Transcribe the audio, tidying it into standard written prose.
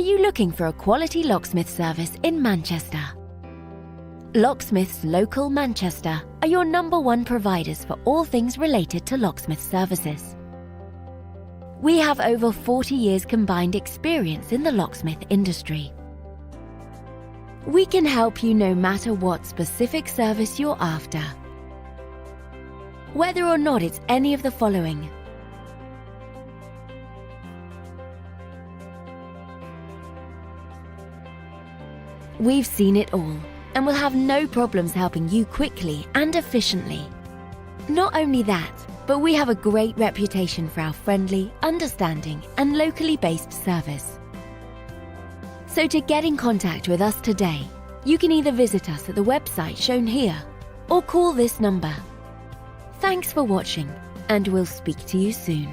Are you looking for a quality locksmith service in Manchester? Locksmiths Local Manchester are your #1 providers for all things related to locksmith services. We have over 40 years combined experience in the locksmith industry. We can help you no matter what specific service you're after. Whether or not it's any of the following: we've seen it all and will have no problems helping you quickly and efficiently. Not only that, but we have a great reputation for our friendly, understanding, and locally based service. So to get in contact with us today, you can either visit us at the website shown here or call this number. Thanks for watching, and we'll speak to you soon.